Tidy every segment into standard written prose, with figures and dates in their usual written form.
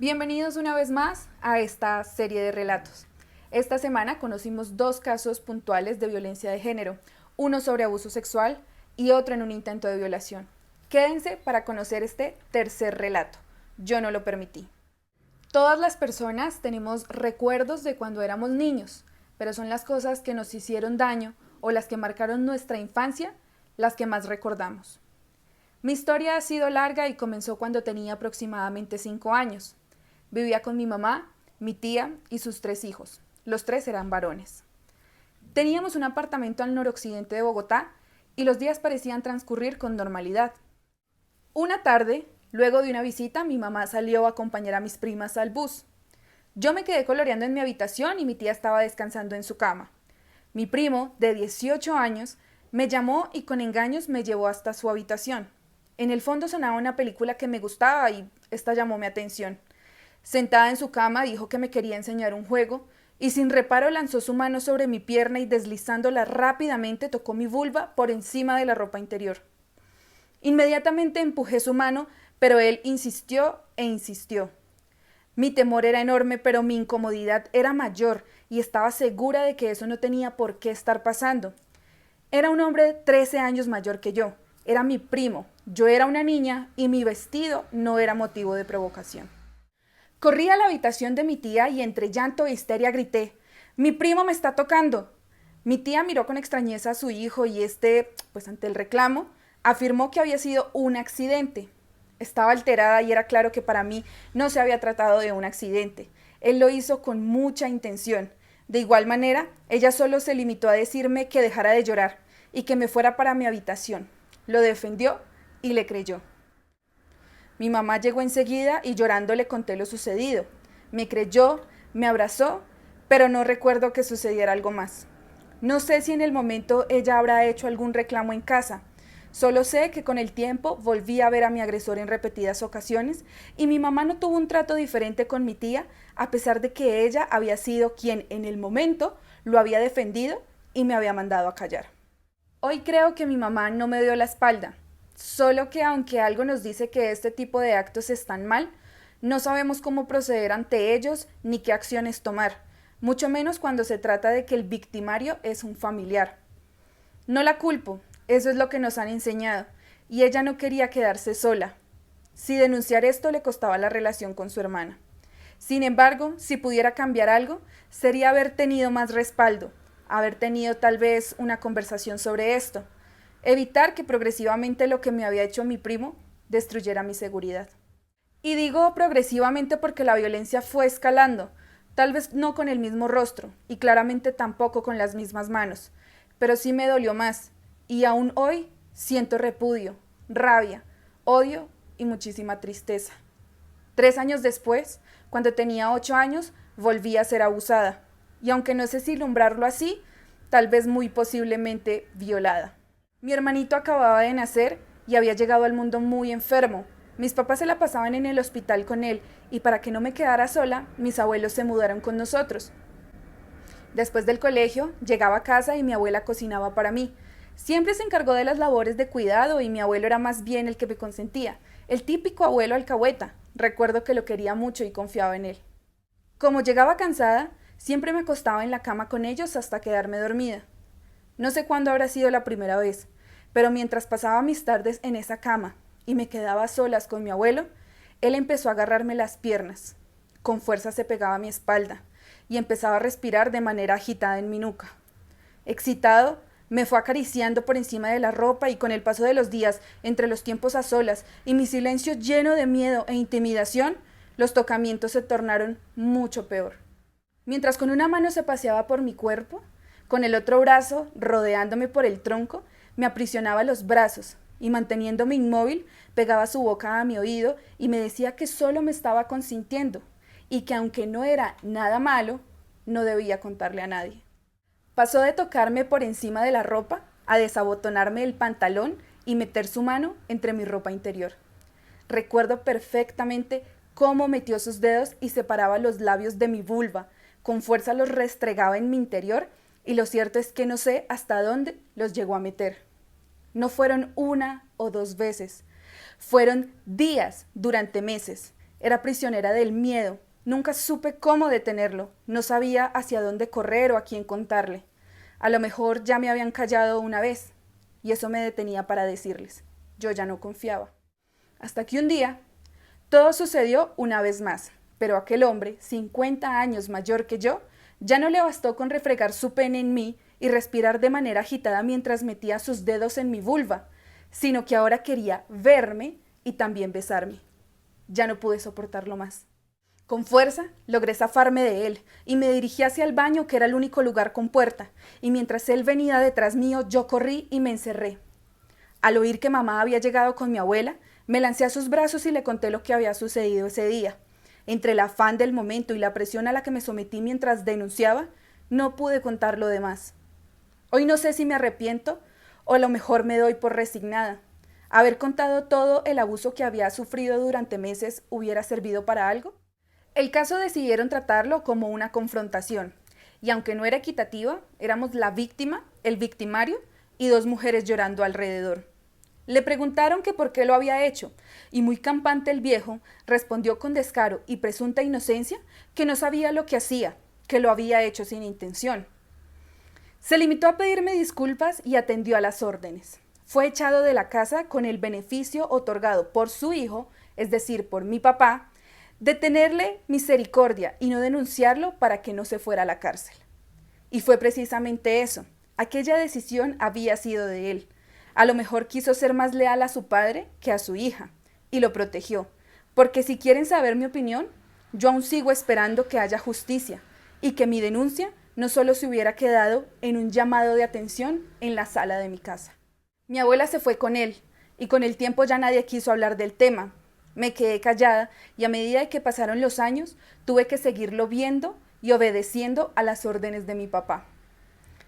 Bienvenidos una vez más a esta serie de relatos. Esta semana conocimos dos casos puntuales de violencia de género, uno sobre abuso sexual y otro en un intento de violación. Quédense para conocer este tercer relato. Yo no lo permití. Todas las personas tenemos recuerdos de cuando éramos niños, pero son las cosas que nos hicieron daño o las que marcaron nuestra infancia las que más recordamos. Mi historia ha sido larga y comenzó cuando tenía aproximadamente 5 años. Vivía con mi mamá, mi tía y sus 3 hijos. Los 3 eran varones. Teníamos un apartamento al noroccidente de Bogotá y los días parecían transcurrir con normalidad. Una tarde, luego de una visita, mi mamá salió a acompañar a mis primas al bus. Yo me quedé coloreando en mi habitación y mi tía estaba descansando en su cama. Mi primo, de 18 años, me llamó y con engaños me llevó hasta su habitación. En el fondo sonaba una película que me gustaba y esta llamó mi atención. Sentada en su cama dijo que me quería enseñar un juego y sin reparo lanzó su mano sobre mi pierna y deslizándola rápidamente tocó mi vulva por encima de la ropa interior. Inmediatamente empujé su mano, pero él insistió e insistió. Mi temor era enorme, pero mi incomodidad era mayor y estaba segura de que eso no tenía por qué estar pasando. Era un hombre de 13 años mayor que yo. Era mi primo. Yo era una niña y mi vestido no era motivo de provocación. Corrí a la habitación de mi tía y entre llanto e histeria grité: «¡Mi primo me está tocando!». Mi tía miró con extrañeza a su hijo y ante el reclamo, afirmó que había sido un accidente. Estaba alterada y era claro que para mí no se había tratado de un accidente. Él lo hizo con mucha intención. De igual manera, ella solo se limitó a decirme que dejara de llorar y que me fuera para mi habitación. Lo defendió y le creyó. Mi mamá llegó enseguida y llorando le conté lo sucedido. Me creyó, me abrazó, pero no recuerdo que sucediera algo más. No sé si en el momento ella habrá hecho algún reclamo en casa. Solo sé que con el tiempo volví a ver a mi agresor en repetidas ocasiones y mi mamá no tuvo un trato diferente con mi tía, a pesar de que ella había sido quien en el momento lo había defendido y me había mandado a callar. Hoy creo que mi mamá no me dio la espalda. Solo que aunque algo nos dice que este tipo de actos están mal, no sabemos cómo proceder ante ellos ni qué acciones tomar, mucho menos cuando se trata de que el victimario es un familiar. No la culpo, eso es lo que nos han enseñado, y ella no quería quedarse sola. Si denunciar esto le costaba la relación con su hermana. Sin embargo, si pudiera cambiar algo, sería haber tenido más respaldo, haber tenido tal vez una conversación sobre esto. Evitar que progresivamente lo que me había hecho mi primo destruyera mi seguridad. Y digo progresivamente porque la violencia fue escalando, tal vez no con el mismo rostro y claramente tampoco con las mismas manos, pero sí me dolió más y aún hoy siento repudio, rabia, odio y muchísima tristeza. 3 años después, cuando tenía 8 años, volví a ser abusada y aunque no sé si nombrarlo así, tal vez muy posiblemente violada. Mi hermanito acababa de nacer y había llegado al mundo muy enfermo. Mis papás se la pasaban en el hospital con él y para que no me quedara sola, mis abuelos se mudaron con nosotros. Después del colegio, llegaba a casa y mi abuela cocinaba para mí. Siempre se encargó de las labores de cuidado y mi abuelo era más bien el que me consentía, el típico abuelo alcahueta. Recuerdo que lo quería mucho y confiaba en él. Como llegaba cansada, siempre me acostaba en la cama con ellos hasta quedarme dormida. No sé cuándo habrá sido la primera vez, pero mientras pasaba mis tardes en esa cama y me quedaba a solas con mi abuelo, él empezó a agarrarme las piernas. Con fuerza se pegaba a mi espalda y empezaba a respirar de manera agitada en mi nuca. Excitado, me fue acariciando por encima de la ropa y con el paso de los días, entre los tiempos a solas y mi silencio lleno de miedo e intimidación, los tocamientos se tornaron mucho peor. Mientras con una mano se paseaba por mi cuerpo, con el otro brazo, rodeándome por el tronco, me aprisionaba los brazos y manteniéndome inmóvil, pegaba su boca a mi oído y me decía que solo me estaba consintiendo y que aunque no era nada malo, no debía contarle a nadie. Pasó de tocarme por encima de la ropa a desabotonarme el pantalón y meter su mano entre mi ropa interior. Recuerdo perfectamente cómo metió sus dedos y separaba los labios de mi vulva, con fuerza los restregaba en mi interior y lo cierto es que no sé hasta dónde los llegó a meter. No fueron 1 o 2 veces, fueron días durante meses, Era prisionera del miedo. Nunca supe cómo detenerlo. No sabía hacia dónde correr o a quién contarle. A lo mejor ya me habían callado una vez, y eso me detenía para decirles. Yo ya no confiaba. Hasta que un día, todo sucedió una vez más, pero aquel hombre, 50 años mayor que yo, ya no le bastó con refregar su pene en mí y respirar de manera agitada mientras metía sus dedos en mi vulva, sino que ahora quería verme y también besarme. Ya no pude soportarlo más. Con fuerza logré zafarme de él y me dirigí hacia el baño, que era el único lugar con puerta, y mientras él venía detrás mío, yo corrí y me encerré. Al oír que mamá había llegado con mi abuela, me lancé a sus brazos y le conté lo que había sucedido ese día. Entre el afán del momento y la presión a la que me sometí mientras denunciaba, no pude contar lo demás. Hoy no sé si me arrepiento o a lo mejor me doy por resignada. ¿Haber contado todo el abuso que había sufrido durante meses hubiera servido para algo? El caso decidieron tratarlo como una confrontación, y aunque no era equitativa, éramos la víctima, el victimario y dos mujeres llorando alrededor. Le preguntaron que por qué lo había hecho, y muy campante el viejo respondió con descaro y presunta inocencia que no sabía lo que hacía, que lo había hecho sin intención. Se limitó a pedirme disculpas y atendió a las órdenes. Fue echado de la casa con el beneficio otorgado por su hijo, es decir, por mi papá, de tenerle misericordia y no denunciarlo para que no se fuera a la cárcel. Y fue precisamente eso. Aquella decisión había sido de él. A lo mejor quiso ser más leal a su padre que a su hija, y lo protegió. Porque si quieren saber mi opinión, yo aún sigo esperando que haya justicia, y que mi denuncia no solo se hubiera quedado en un llamado de atención en la sala de mi casa. Mi abuela se fue con él, y con el tiempo ya nadie quiso hablar del tema. Me quedé callada, y a medida que pasaron los años, tuve que seguirlo viendo y obedeciendo a las órdenes de mi papá.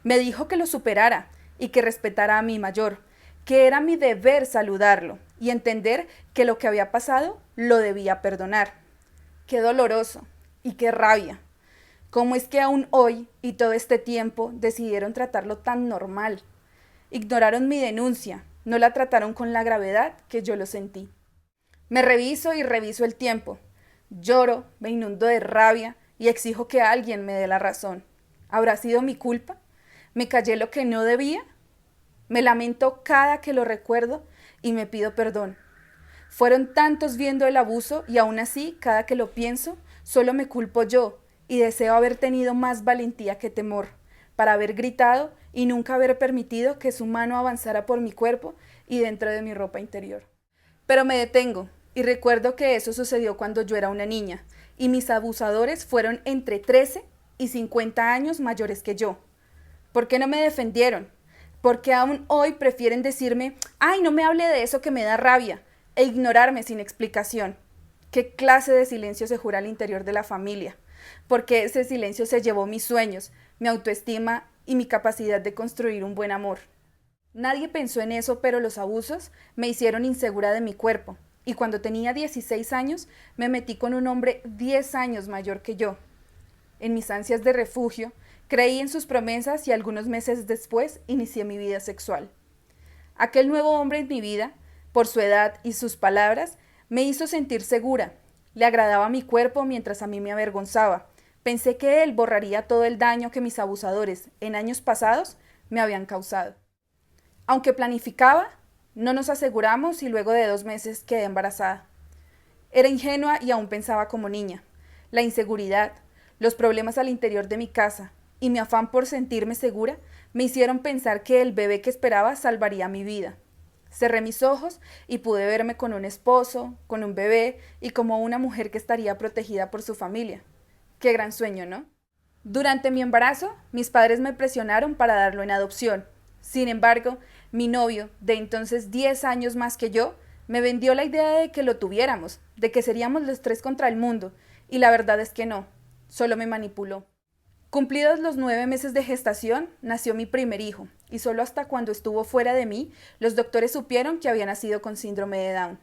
Me dijo que lo superara y que respetara a mi mayor, que era mi deber saludarlo y entender que lo que había pasado lo debía perdonar. Qué doloroso y qué rabia. ¿Cómo es que aún hoy y todo este tiempo decidieron tratarlo tan normal? Ignoraron mi denuncia, no la trataron con la gravedad que yo lo sentí. Me reviso y reviso el tiempo. Lloro, me inundo de rabia y exijo que alguien me dé la razón. ¿Habrá sido mi culpa? ¿Me callé lo que no debía? Me lamento cada que lo recuerdo y me pido perdón. Fueron tantos viendo el abuso y aún así, cada que lo pienso, solo me culpo yo y deseo haber tenido más valentía que temor, para haber gritado y nunca haber permitido que su mano avanzara por mi cuerpo y dentro de mi ropa interior. Pero me detengo y recuerdo que eso sucedió cuando yo era una niña y mis abusadores fueron entre 13 y 50 años mayores que yo. ¿Por qué no me defendieron? Porque aún hoy prefieren decirme, ¡ay, no me hable de eso que me da rabia!, e ignorarme sin explicación. ¿Qué clase de silencio se jura al interior de la familia? Porque ese silencio se llevó mis sueños, mi autoestima y mi capacidad de construir un buen amor. Nadie pensó en eso, pero los abusos me hicieron insegura de mi cuerpo, y cuando tenía 16 años me metí con un hombre 10 años mayor que yo. En mis ansias de refugio, creí en sus promesas y algunos meses después inicié mi vida sexual. Aquel nuevo hombre en mi vida, por su edad y sus palabras, me hizo sentir segura. Le agradaba mi cuerpo mientras a mí me avergonzaba. Pensé que él borraría todo el daño que mis abusadores en años pasados me habían causado. Aunque planificaba, no nos aseguramos y luego de 2 meses quedé embarazada. Era ingenua y aún pensaba como niña. La inseguridad, los problemas al interior de mi casa y mi afán por sentirme segura me hicieron pensar que el bebé que esperaba salvaría mi vida. Cerré mis ojos y pude verme con un esposo, con un bebé y como una mujer que estaría protegida por su familia. Qué gran sueño, ¿no? Durante mi embarazo, mis padres me presionaron para darlo en adopción. Sin embargo, mi novio, de entonces 10 años más que yo, me vendió la idea de que lo tuviéramos, de que seríamos los 3 contra el mundo, y la verdad es que no, solo me manipuló. Cumplidos los 9 meses de gestación, nació mi primer hijo, y solo hasta cuando estuvo fuera de mí, los doctores supieron que había nacido con síndrome de Down.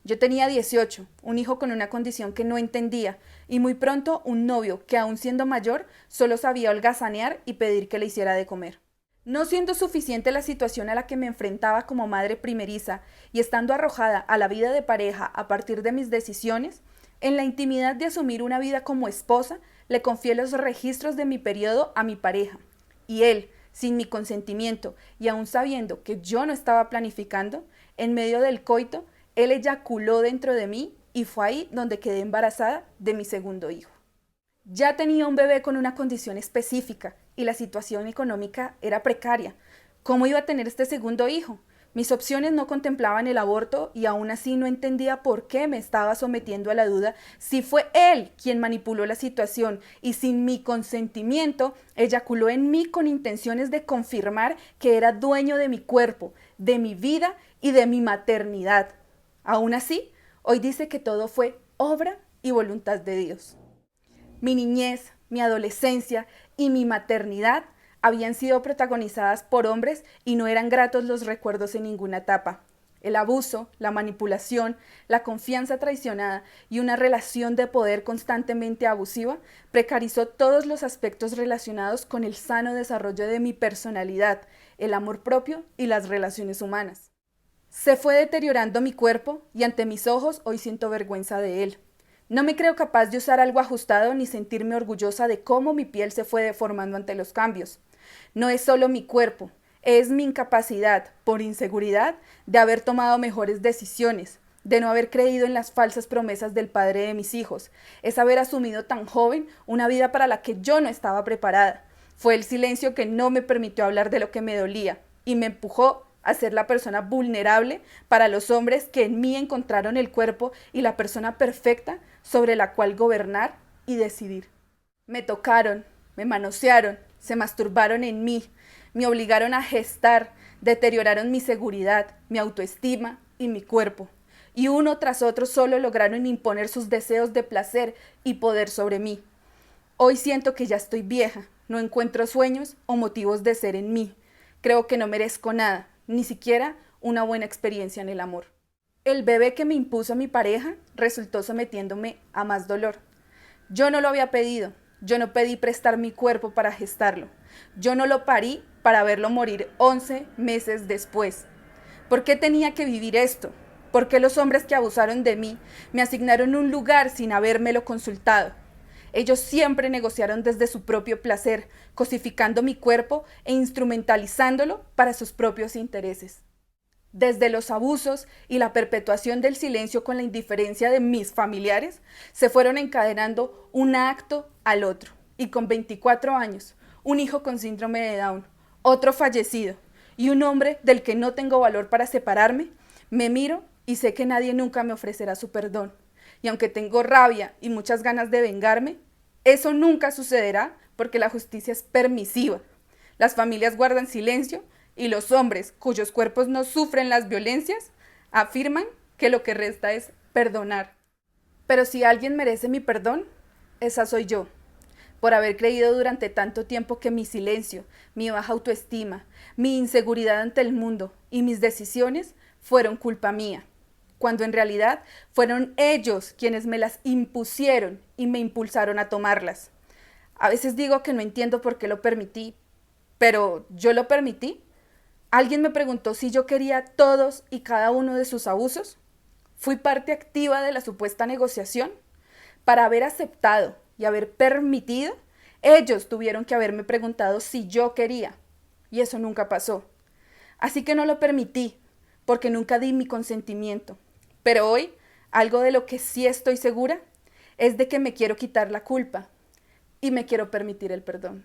Yo tenía 18, un hijo con una condición que no entendía, y muy pronto un novio que, aún siendo mayor, solo sabía holgazanear y pedir que le hiciera de comer. No siendo suficiente la situación a la que me enfrentaba como madre primeriza y estando arrojada a la vida de pareja a partir de mis decisiones, En la intimidad de asumir una vida como esposa, le confié los registros de mi periodo a mi pareja. Y él, sin mi consentimiento y aún sabiendo que yo no estaba planificando, en medio del coito, él eyaculó dentro de mí y fue ahí donde quedé embarazada de mi segundo hijo. Ya tenía un bebé con una condición específica y la situación económica era precaria. ¿Cómo iba a tener este segundo hijo? Mis opciones no contemplaban el aborto y aún así no entendía por qué me estaba sometiendo a la duda si fue él quien manipuló la situación y sin mi consentimiento eyaculó en mí con intenciones de confirmar que era dueño de mi cuerpo, de mi vida y de mi maternidad. Aún así, hoy dice que todo fue obra y voluntad de Dios. Mi niñez, mi adolescencia y mi maternidad habían sido protagonizadas por hombres y no eran gratos los recuerdos en ninguna etapa. El abuso, la manipulación, la confianza traicionada y una relación de poder constantemente abusiva precarizó todos los aspectos relacionados con el sano desarrollo de mi personalidad, el amor propio y las relaciones humanas. Se fue deteriorando mi cuerpo y ante mis ojos hoy siento vergüenza de él. No me creo capaz de usar algo ajustado ni sentirme orgullosa de cómo mi piel se fue deformando ante los cambios. No es solo mi cuerpo, es mi incapacidad, por inseguridad, de haber tomado mejores decisiones, de no haber creído en las falsas promesas del padre de mis hijos, es haber asumido tan joven una vida para la que yo no estaba preparada. Fue el silencio que no me permitió hablar de lo que me dolía y me empujó a ser la persona vulnerable para los hombres que en mí encontraron el cuerpo y la persona perfecta sobre la cual gobernar y decidir. Me tocaron, me manosearon, se masturbaron en mí, me obligaron a gestar, deterioraron mi seguridad, mi autoestima y mi cuerpo. Y uno tras otro solo lograron imponer sus deseos de placer y poder sobre mí. Hoy siento que ya estoy vieja, no encuentro sueños o motivos de ser en mí. Creo que no merezco nada, ni siquiera una buena experiencia en el amor. El bebé que me impuso mi pareja resultó sometiéndome a más dolor. Yo no lo había pedido. Yo no pedí prestar mi cuerpo para gestarlo. Yo no lo parí para verlo morir 11 meses después. ¿Por qué tenía que vivir esto? ¿Por qué los hombres que abusaron de mí me asignaron un lugar sin habérmelo consultado? Ellos siempre negociaron desde su propio placer, cosificando mi cuerpo e instrumentalizándolo para sus propios intereses. Desde los abusos y la perpetuación del silencio con la indiferencia de mis familiares, se fueron encadenando un acto al otro. Y con 24 años, un hijo con síndrome de Down, otro fallecido y un hombre del que no tengo valor para separarme, me miro y sé que nadie nunca me ofrecerá su perdón. Y aunque tengo rabia y muchas ganas de vengarme, eso nunca sucederá porque la justicia es permisiva. Las familias guardan silencio y los hombres cuyos cuerpos no sufren las violencias afirman que lo que resta es perdonar. Pero si alguien merece mi perdón, esa soy yo, por haber creído durante tanto tiempo que mi silencio, mi baja autoestima, mi inseguridad ante el mundo y mis decisiones fueron culpa mía, cuando en realidad fueron ellos quienes me las impusieron y me impulsaron a tomarlas. A veces digo que no entiendo por qué lo permití, pero ¿yo lo permití? ¿Alguien me preguntó si yo quería todos y cada uno de sus abusos? ¿Fui parte activa de la supuesta negociación? Para haber aceptado y haber permitido, ellos tuvieron que haberme preguntado si yo quería, y eso nunca pasó. Así que no lo permití, porque nunca di mi consentimiento. Pero hoy, algo de lo que sí estoy segura es de que me quiero quitar la culpa y me quiero permitir el perdón.